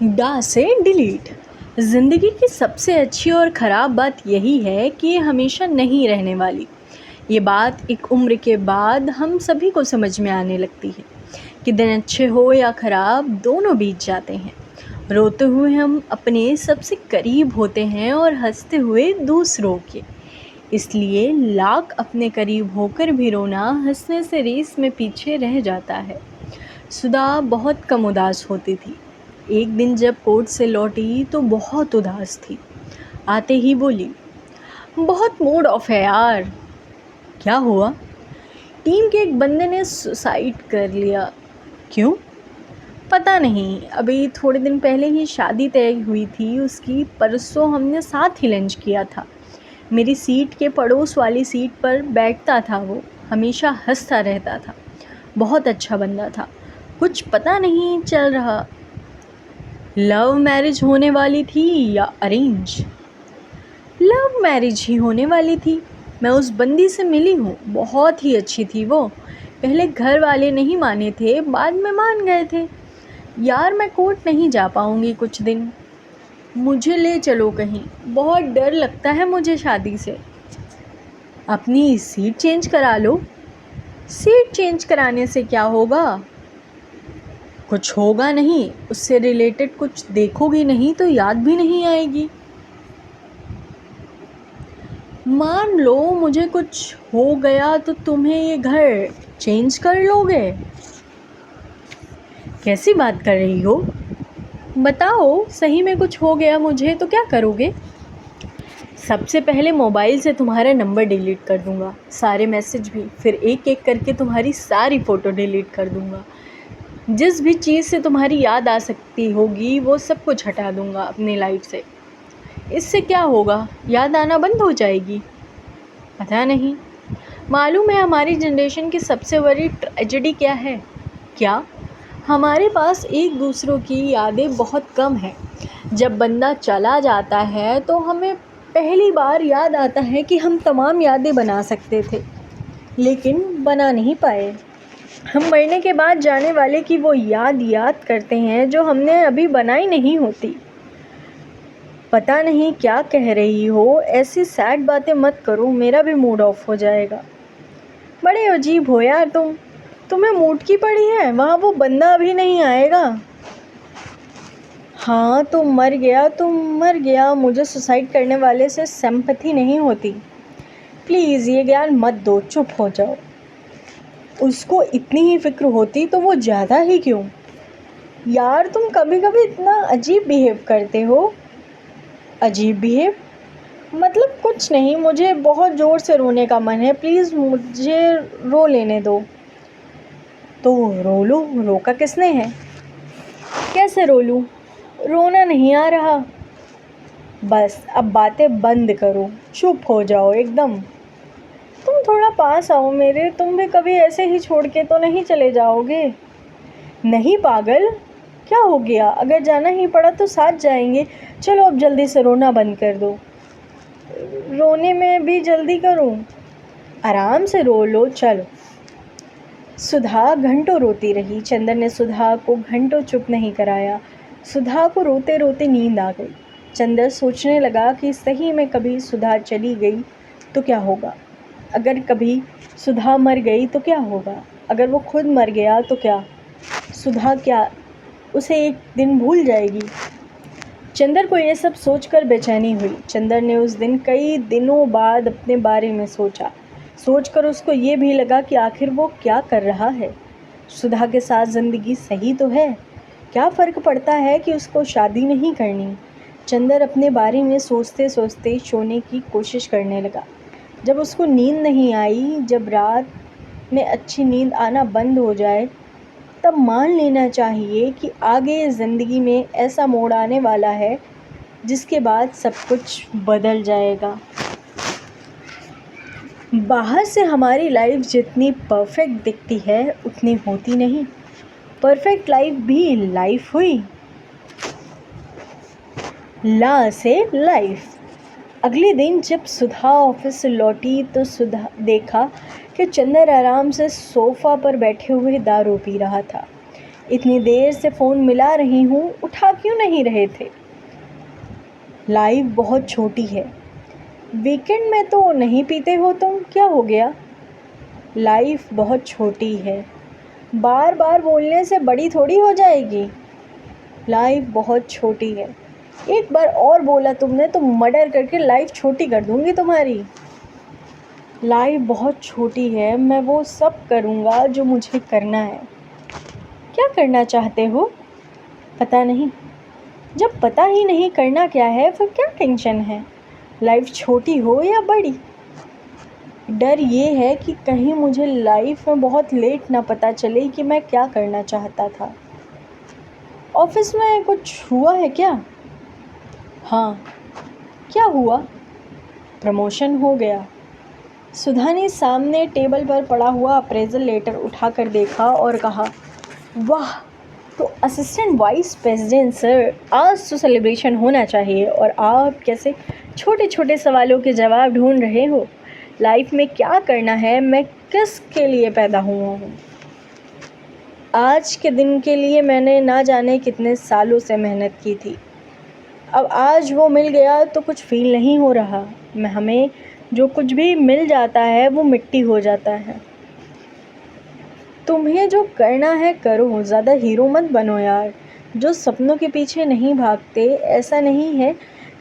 डा से डिलीट। ज़िंदगी की सबसे अच्छी और ख़राब बात यही है कि ये हमेशा नहीं रहने वाली। ये बात एक उम्र के बाद हम सभी को समझ में आने लगती है कि दिन अच्छे हो या ख़राब दोनों बीत जाते हैं। रोते हुए हम अपने सबसे करीब होते हैं और हंसते हुए दूसरों के। इसलिए लाख अपने करीब होकर भी रोना हंसने से रेस में पीछे रह जाता है। सुधा बहुत कम उदास होती थी। एक दिन जब कोर्ट से लौटी तो बहुत उदास थी। आते ही बोली, बहुत मूड ऑफ है यार। क्या हुआ? टीम के एक बंदे ने सुसाइड कर लिया। क्यों? पता नहीं, अभी थोड़े दिन पहले ही शादी तय हुई थी उसकी। परसों हमने साथ ही लंच किया था। मेरी सीट के पड़ोस वाली सीट पर बैठता था वो। हमेशा हंसता रहता था। बहुत अच्छा बंदा था। कुछ पता नहीं चल रहा लव मैरिज होने वाली थी या अरेंज। लव मैरिज ही होने वाली थी। मैं उस बंदी से मिली हूँ, बहुत ही अच्छी थी वो। पहले घर वाले नहीं माने थे, बाद में मान गए थे। यार मैं कोर्ट नहीं जा पाऊँगी कुछ दिन। मुझे ले चलो कहीं, बहुत डर लगता है मुझे शादी से। अपनी सीट चेंज करा लो। सीट चेंज कराने से क्या होगा? कुछ होगा नहीं, उससे रिलेटेड कुछ देखोगी नहीं तो याद भी नहीं आएगी। मान लो मुझे कुछ हो गया तो तुम्हें ये घर चेंज कर लोगे? कैसी बात कर रही हो? बताओ, सही में कुछ हो गया मुझे तो क्या करोगे? सबसे पहले मोबाइल से तुम्हारा नंबर डिलीट कर दूंगा, सारे मैसेज भी। फिर एक एक करके तुम्हारी सारी फ़ोटो डिलीट कर दूंगा। जिस भी चीज़ से तुम्हारी याद आ सकती होगी वो सब कुछ हटा दूंगा अपनी लाइफ से। इससे क्या होगा? याद आना बंद हो जाएगी? पता नहीं। मालूम है हमारी जनरेशन की सबसे बड़ी ट्रेजेडी क्या है? क्या? हमारे पास एक दूसरों की यादें बहुत कम हैं। जब बंदा चला जाता है तो हमें पहली बार याद आता है कि हम तमाम यादें बना सकते थे, लेकिन बना नहीं पाए। हम मरने के बाद जाने वाले की वो याद करते हैं जो हमने अभी बनाई नहीं होती। पता नहीं क्या कह रही हो, ऐसी सैड बातें मत करो, मेरा भी मूड ऑफ हो जाएगा। बड़े अजीब हो यार तुम। तुम्हें मूड की पड़ी है? वहाँ वो बंदा अभी नहीं आएगा। हाँ, तुम मर गया। मुझे सुसाइड करने वाले से सिंपैथी नहीं होती। प्लीज़ ये ज्ञान मत दो, चुप हो जाओ। उसको इतनी ही फिक्र होती तो वो ज़्यादा ही क्यों? यार तुम कभी कभी इतना अजीब बिहेव करते हो। अजीब बिहेव मतलब कुछ नहीं, मुझे बहुत ज़ोर से रोने का मन है, प्लीज़ मुझे रो लेने दो। तो रो लो, रोका किसने है? कैसे रो लूँ? रोना नहीं आ रहा। बस अब बातें बंद करो, चुप हो जाओ एकदम। तुम थोड़ा पास आओ मेरे, तुम भी कभी ऐसे ही छोड़ के तो नहीं चले जाओगे? नहीं पागल, क्या हो गया? अगर जाना ही पड़ा तो साथ जाएंगे। चलो अब जल्दी से रोना बंद कर दो। रोने में भी जल्दी करूं? आराम से रो लो, चलो। सुधा घंटों रोती रही। चंदन ने सुधा को घंटों चुप नहीं कराया। सुधा को रोते रोते नींद आ गई। चंदन सोचने लगा कि सही में कभी सुधा चली गई तो क्या होगा? अगर कभी सुधा मर गई तो क्या होगा? अगर वो खुद मर गया तो क्या? सुधा क्या उसे एक दिन भूल जाएगी? चंदर को ये सब सोचकर बेचैनी हुई। चंदर ने उस दिन कई दिनों बाद अपने बारे में सोचा। सोचकर उसको ये भी लगा कि आखिर वो क्या कर रहा है। सुधा के साथ ज़िंदगी सही तो है, क्या फ़र्क पड़ता है कि उसको शादी नहीं करनी। चंदर अपने बारे में सोचते सोचते सोने की कोशिश करने लगा। जब उसको नींद नहीं आई, जब रात में अच्छी नींद आना बंद हो जाए, तब मान लेना चाहिए कि आगे ज़िंदगी में ऐसा मोड़ आने वाला है जिसके बाद सब कुछ बदल जाएगा। बाहर से हमारी लाइफ जितनी परफेक्ट दिखती है उतनी होती नहीं। परफेक्ट लाइफ भी लाइफ हुई। ला से लाइफ। अगले दिन जब सुधा ऑफिस से लौटी तो सुधा देखा कि चंदर आराम से सोफ़ा पर बैठे हुए दारू पी रहा था। इतनी देर से फ़ोन मिला रही हूँ, उठा क्यों नहीं रहे थे? लाइफ बहुत छोटी है। वीकेंड में तो नहीं पीते हो तुम, क्या हो गया? लाइफ बहुत छोटी है। बार बार बोलने से बड़ी थोड़ी हो जाएगी। लाइफ बहुत छोटी है। एक बार और बोला तुमने तो मर्डर करके लाइफ छोटी कर दूंगी तुम्हारी। लाइफ बहुत छोटी है। मैं वो सब करूँगा जो मुझे करना है। क्या करना चाहते हो? पता नहीं। जब पता ही नहीं करना क्या है, फिर क्या टेंशन है? लाइफ छोटी हो या बड़ी? डर ये है कि कहीं मुझे लाइफ में बहुत लेट ना पता चले कि मैं क्या करना चाहता था। ऑफिस में कुछ हुआ है क्या? हाँ। क्या हुआ? प्रमोशन हो गया। सुधा ने सामने टेबल पर पड़ा हुआ अप्रेजल लेटर उठाकर देखा और कहा, वाह, तो असिस्टेंट वाइस प्रेसिडेंट सर, आज तो सेलिब्रेशन होना चाहिए। और आप कैसे छोटे छोटे सवालों के जवाब ढूंढ रहे हो? लाइफ में क्या करना है, मैं किसके लिए पैदा हुआ हूँ? आज के दिन के लिए मैंने ना जाने कितने सालों से मेहनत की थी। अब आज वो मिल गया तो कुछ फील नहीं हो रहा। हमें जो कुछ भी मिल जाता है वो मिट्टी हो जाता है। तुम्हें जो करना है करो, ज़्यादा हीरो मत बनो यार। जो सपनों के पीछे नहीं भागते, ऐसा नहीं है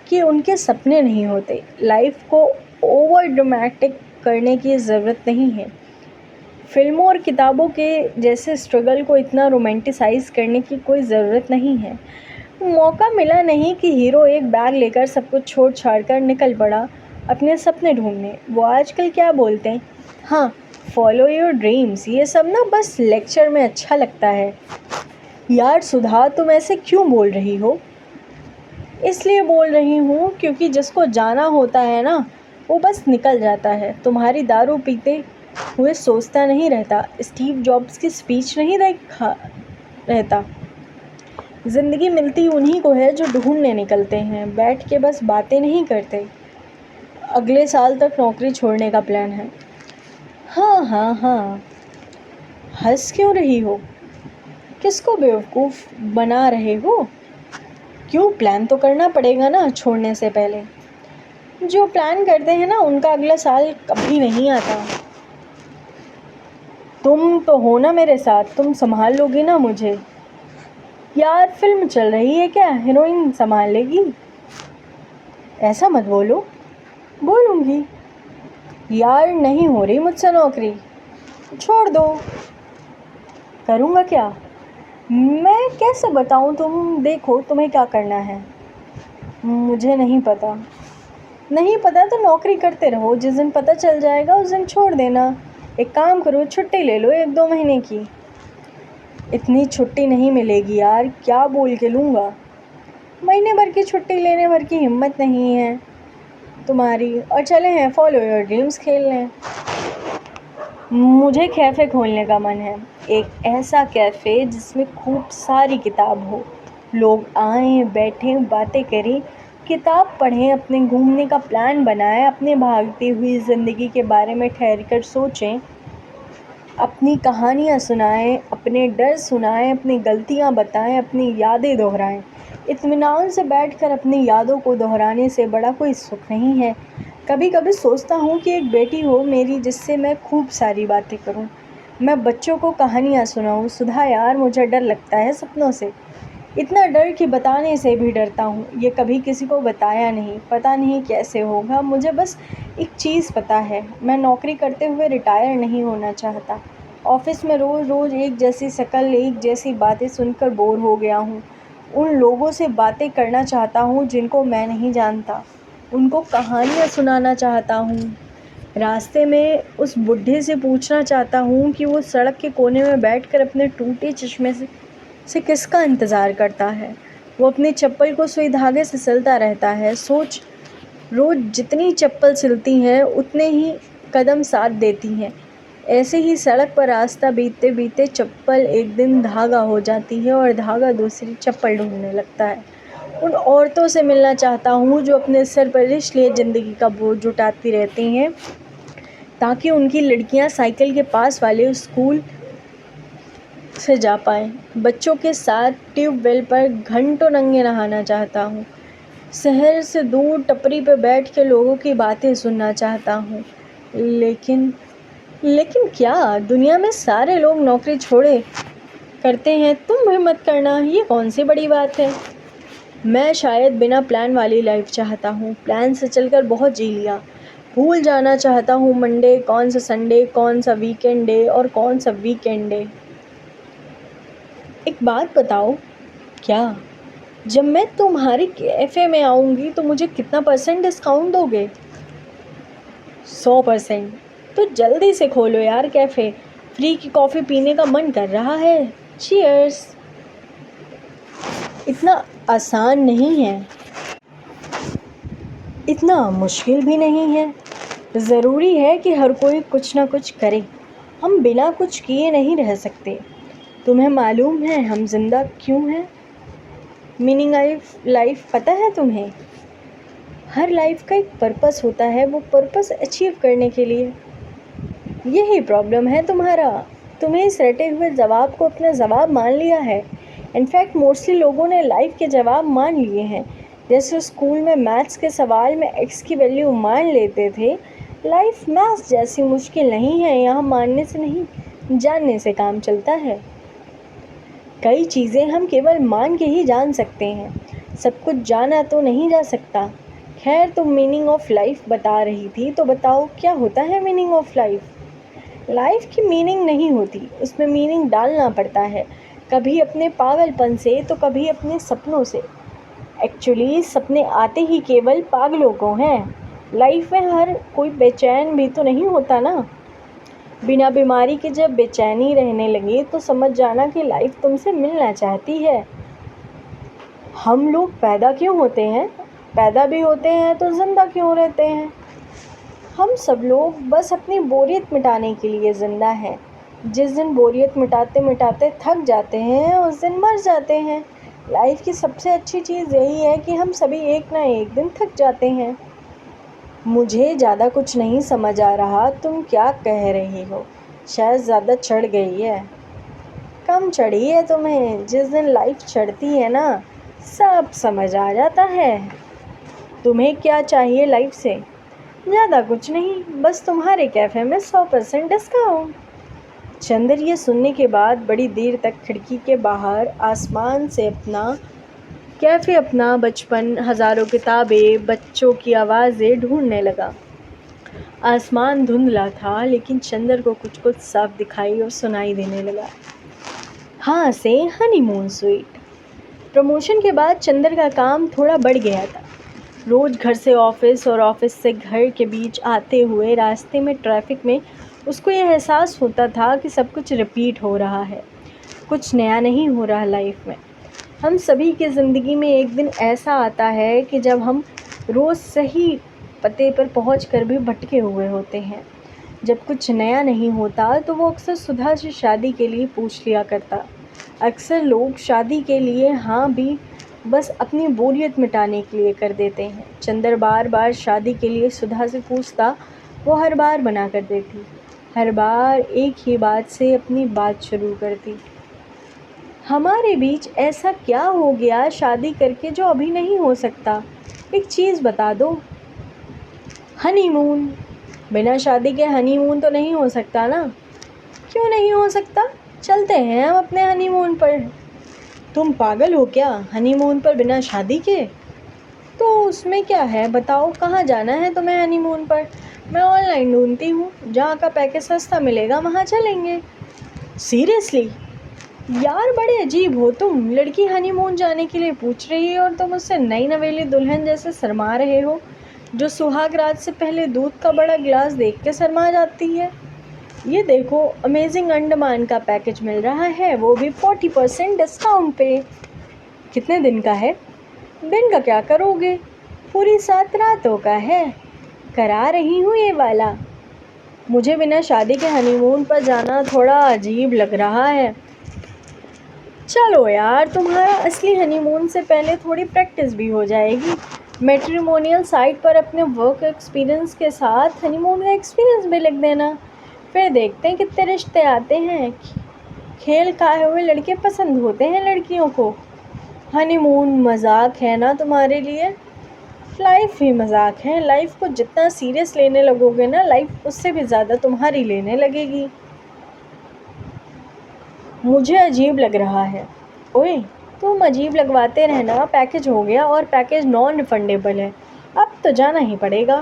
कि उनके सपने नहीं होते। लाइफ को ओवर ड्रामेटिक करने की ज़रूरत नहीं है। फिल्मों और किताबों के जैसे स्ट्रगल को इतना रोमांटिसाइज करने की कोई ज़रूरत नहीं है। मौका मिला नहीं कि हीरो एक बैग लेकर सब कुछ छोड़ छाड़ कर निकल पड़ा अपने सपने ढूंढने। वो आजकल क्या बोलते हैं, हाँ, फॉलो योर ड्रीम्स, ये सब ना बस लेक्चर में अच्छा लगता है। यार सुधा, तुम ऐसे क्यों बोल रही हो? इसलिए बोल रही हूँ क्योंकि जिसको जाना होता है ना, वो बस निकल जाता है। तुम्हारी दारू पीते हुए सोचता नहीं रहता, स्टीव जॉब्स की स्पीच नहीं देखा रहता। ज़िंदगी मिलती उन्हीं को है जो ढूंढने निकलते हैं, बैठ के बस बातें नहीं करते। अगले साल तक नौकरी छोड़ने का प्लान है। हाँ हाँ हाँ। हंस क्यों रही हो? किसको बेवकूफ़ बना रहे हो? क्यों, प्लान तो करना पड़ेगा ना छोड़ने से पहले। जो प्लान करते हैं ना, उनका अगला साल कभी नहीं आता। तुम तो हो ना मेरे साथ, तुम संभाल लोगी ना मुझे। यार फिल्म चल रही है क्या, हीरोइन संभाल लेगी? ऐसा मत बोलो। बोलूँगी। यार नहीं हो रही मुझसे नौकरी, छोड़ दो। करूँगा क्या? मैं कैसे बताऊँ? तुम देखो तुम्हें क्या करना है। मुझे नहीं पता। नहीं पता तो नौकरी करते रहो, जिस दिन पता चल जाएगा उस दिन छोड़ देना। एक काम करो, छुट्टी ले लो 1-2 महीने की। इतनी छुट्टी नहीं मिलेगी यार, क्या बोल के लूँगा? महीने भर की छुट्टी लेने भर की हिम्मत नहीं है तुम्हारी। और चले हैं फॉलो योर ड्रीम्स खेलने। मुझे कैफ़े खोलने का मन है, एक ऐसा कैफ़े जिसमें खूब सारी किताब हो, लोग आएं, बैठें, बातें करें, किताब पढ़ें, अपने घूमने का प्लान बनाएं, अपने भागती हुई ज़िंदगी के बारे में ठहर कर सोचें, अपनी कहानियाँ सुनाएं, अपने डर सुनाएं, अपनी गलतियाँ बताएं, अपनी यादें दोहराएं। इत्मीनान से बैठकर अपनी यादों को दोहराने से बड़ा कोई सुख नहीं है। कभी कभी सोचता हूँ कि एक बेटी हो मेरी, जिससे मैं खूब सारी बातें करूँ, मैं बच्चों को कहानियाँ सुनाऊँ। सुधा यार, मुझे डर लगता है सपनों से, इतना डर कि बताने से भी डरता हूँ। ये कभी किसी को बताया नहीं, पता नहीं कैसे होगा। मुझे बस एक चीज़ पता है, मैं नौकरी करते हुए रिटायर नहीं होना चाहता। ऑफिस में रोज़ रोज़ एक जैसी शक्ल, एक जैसी बातें सुनकर बोर हो गया हूँ। उन लोगों से बातें करना चाहता हूँ जिनको मैं नहीं जानता, उनको कहानियाँ सुनाना चाहता हूँ। रास्ते में उस बुढ़े से पूछना चाहता हूँ कि वो सड़क के कोने में बैठकर अपने टूटे चश्मे से किसका इंतज़ार करता है। वो अपनी चप्पल को सुई धागे से सिलता रहता है। सोच, रोज़ जितनी चप्पल सिलती हैं उतने ही कदम साथ देती हैं। ऐसे ही सड़क पर रास्ता बीतते बीतते चप्पल एक दिन धागा हो जाती है और धागा दूसरी चप्पल ढूंढने लगता है। उन औरतों से मिलना चाहता हूँ जो अपने सिर पर इसलिए ज़िंदगी का बोझ उठाती रहती हैं ताकि उनकी लड़कियाँ साइकिल के पास वाले स्कूल से जा पाएँ। बच्चों के साथ ट्यूबवेल पर घंटों नंगे नहाना चाहता हूँ। शहर से दूर टपरी पर बैठ के लोगों की बातें सुनना चाहता हूँ। लेकिन लेकिन क्या दुनिया में सारे लोग नौकरी छोड़े करते हैं, तुम भी मत करना, ये कौन सी बड़ी बात है। मैं शायद बिना प्लान वाली लाइफ चाहता हूँ। प्लान से चलकर बहुत जी लिया। भूल जाना चाहता हूँ मंडे कौन सा, संडे कौन सा, वीकेंड डे और कौन सा वीकेंड डे। एक बात बताओ, क्या जब मैं तुम्हारे कैफ़े में आऊँगी तो मुझे कितना % डिस्काउंट दोगे? 100%। तो जल्दी से खोलो यार कैफ़े, फ्री की कॉफ़ी पीने का मन कर रहा है। चीयर्स। इतना आसान नहीं है, इतना मुश्किल भी नहीं है। ज़रूरी है कि हर कोई कुछ ना कुछ करे। हम बिना कुछ किए नहीं रह सकते। तुम्हें मालूम है हम जिंदा क्यों हैं? मीनिंग लाइफ पता है तुम्हें? हर लाइफ का एक पर्पस होता है, वो पर्पस अचीव करने के लिए। यही प्रॉब्लम है तुम्हारा। तुम्हें इस रटे हुए जवाब को अपना जवाब मान लिया है। इनफैक्ट मोस्टली लोगों ने लाइफ के जवाब मान लिए हैं। जैसे स्कूल में मैथ्स के सवाल में एक्स की वैल्यू मान लेते थे, लाइफ मैथ्स जैसी मुश्किल नहीं है। यहाँ मानने से नहीं, जानने से काम चलता है। कई चीज़ें हम केवल मान के ही जान सकते हैं, सब कुछ जाना तो नहीं जा सकता। खैर, तुम मीनिंग ऑफ लाइफ बता रही थी, तो बताओ क्या होता है मीनिंग ऑफ लाइफ? लाइफ की मीनिंग नहीं होती, उसमें मीनिंग डालना पड़ता है, कभी अपने पागलपन से तो कभी अपने सपनों से। एक्चुअली सपने आते ही केवल पागलों को हैं। लाइफ में हर कोई बेचैन भी तो नहीं होता ना। बिना बीमारी के जब बेचैनी रहने लगे तो समझ जाना कि लाइफ तुमसे मिलना चाहती है। हम लोग पैदा क्यों होते हैं? पैदा भी होते हैं तो जिंदा क्यों रहते हैं? हम सब लोग बस अपनी बोरियत मिटाने के लिए ज़िंदा हैं। जिस दिन बोरियत मिटाते मिटाते थक जाते हैं उस दिन मर जाते हैं। लाइफ की सबसे अच्छी चीज़ यही है कि हम सभी एक ना एक दिन थक जाते हैं। मुझे ज़्यादा कुछ नहीं समझ आ रहा, तुम क्या कह रही हो? शायद ज़्यादा चढ़ गई है। कम चढ़ी है तुम्हें। जिस दिन लाइफ चढ़ती है ना, सब समझ आ जाता है। तुम्हें क्या चाहिए लाइफ से? ज़्यादा कुछ नहीं, बस तुम्हारे कैफ़े में 100% डिस्काउंट। चंदर ये सुनने के बाद बड़ी देर तक खिड़की के बाहर आसमान से अपना बचपन, हज़ारों किताबें, बच्चों की आवाज़ें ढूंढने लगा। आसमान धुंधला था लेकिन चंदर को कुछ कुछ साफ दिखाई और सुनाई देने लगा। हाँ से हनीमून स्वीट। प्रमोशन के बाद चंदर का काम थोड़ा बढ़ गया था। रोज़ घर से ऑफिस और ऑफिस से घर के बीच आते हुए रास्ते में ट्रैफिक में उसको यह एहसास होता था कि सब कुछ रिपीट हो रहा है, कुछ नया नहीं हो रहा लाइफ में। हम सभी की ज़िंदगी में एक दिन ऐसा आता है कि जब हम रोज़ सही पते पर पहुंचकर भी भटके हुए होते हैं। जब कुछ नया नहीं होता तो वो अक्सर सुधा से शादी के लिए पूछ लिया करता। अक्सर लोग शादी के लिए हाँ भी बस अपनी बोरियत मिटाने के लिए कर देते हैं। चंदर बार बार शादी के लिए सुधा से पूछता, वो हर बार मना कर देती। हर बार एक ही बात से अपनी बात शुरू करती। हमारे बीच ऐसा क्या हो गया शादी करके जो अभी नहीं हो सकता? एक चीज़ बता दो। हनीमून। बिना शादी के हनीमून तो नहीं हो सकता ना? क्यों नहीं हो सकता? चलते हैं हम अपने हनीमून पर। तुम पागल हो क्या? हनीमून पर बिना शादी के? तो उसमें क्या है, बताओ कहाँ जाना है तुम्हें हनीमून पर? मैं ऑनलाइन ढूंढती हूँ, जहाँ का पैकेज सस्ता मिलेगा वहाँ चलेंगे। सीरियसली यार, बड़े अजीब हो तुम। लड़की हनीमून जाने के लिए पूछ रही है और तुम उससे नई नवेली दुल्हन जैसे शर्मा रहे हो, जो सुहाग रात से पहले दूध का बड़ा गिलास देख के शर्मा जाती है। ये देखो, अमेजिंग अंडमान का पैकेज मिल रहा है, वो भी 40% डिस्काउंट पे। कितने दिन का है? दिन का क्या करोगे, पूरी 7 रातों का है। करा रही हूँ ये वाला। मुझे बिना शादी के हनीमून पर जाना थोड़ा अजीब लग रहा है। चलो यार, तुम्हारा असली हनीमून से पहले थोड़ी प्रैक्टिस भी हो जाएगी। मैट्रिमोनियल साइट पर अपने वर्क एक्सपीरियंस के साथ हनीमून का एक्सपीरियंस भी लिख देना, फिर देखते हैं कितने रिश्ते आते हैं। खेल खाए हुए लड़के पसंद होते हैं लड़कियों को। हनीमून मजाक है ना तुम्हारे लिए? लाइफ ही मजाक है। लाइफ को जितना सीरियस लेने लगोगे ना, लाइफ उससे भी ज़्यादा तुम्हारी लेने लगेगी। मुझे अजीब लग रहा है। ओए, तुम अजीब लगवाते रहना। पैकेज हो गया और पैकेज नॉन रिफंडेबल है। अब तो जाना ही पड़ेगा।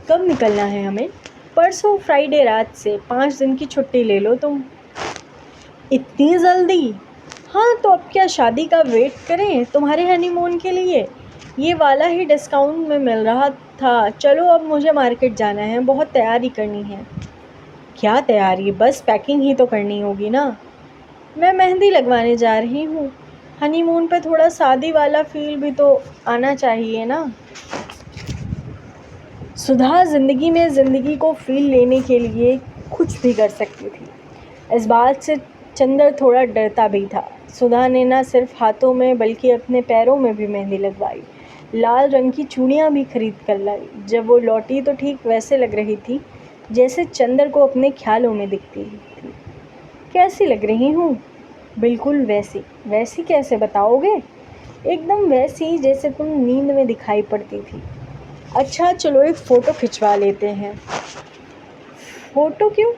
कब निकलना है हमें? परसों फ्राइडे रात से। 5 दिन की छुट्टी ले लो तुम। इतनी जल्दी? हाँ, तो अब क्या शादी का वेट करें तुम्हारे हनीमून के लिए? ये वाला ही डिस्काउंट में मिल रहा था। चलो, अब मुझे मार्केट जाना है, बहुत तैयारी करनी है। क्या तैयारी? बस पैकिंग ही तो करनी होगी ना। मैं मेहंदी लगवाने जा रही हूँ। हनीमून पे थोड़ा शादी वाला फील भी तो आना चाहिए ना। सुधा ज़िंदगी में ज़िंदगी को फील लेने के लिए कुछ भी कर सकती थी। इस बात से चंदर थोड़ा डरता भी था। सुधा ने न सिर्फ हाथों में बल्कि अपने पैरों में भी मेहंदी लगवाई। लाल रंग की चूड़ियाँ भी खरीद कर लाई। जब वो लौटी तो ठीक वैसे लग रही थी जैसे चंदर को अपने ख्यालों में दिखती थी। कैसी लग रही हूँ? बिल्कुल वैसी। वैसी कैसे बताओगे? एकदम वैसी जैसे तुम नींद में दिखाई पड़ती थी। अच्छा, चलो एक फ़ोटो खिंचवा लेते हैं। फ़ोटो क्यों?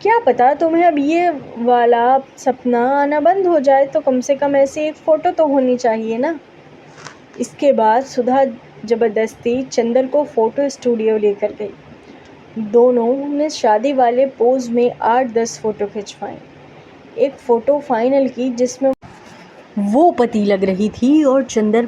क्या पता तुम्हें अब ये वाला सपना आना बंद हो जाए, तो कम से कम ऐसी एक फ़ोटो तो होनी चाहिए ना। इसके बाद सुधा ज़बरदस्ती चंदर को फ़ोटो स्टूडियो लेकर गई। दोनों ने शादी वाले पोज में 8-10 फ़ोटो खिंचवाए। एक फ़ोटो फाइनल की जिसमें वो पति लग रही थी और चंदर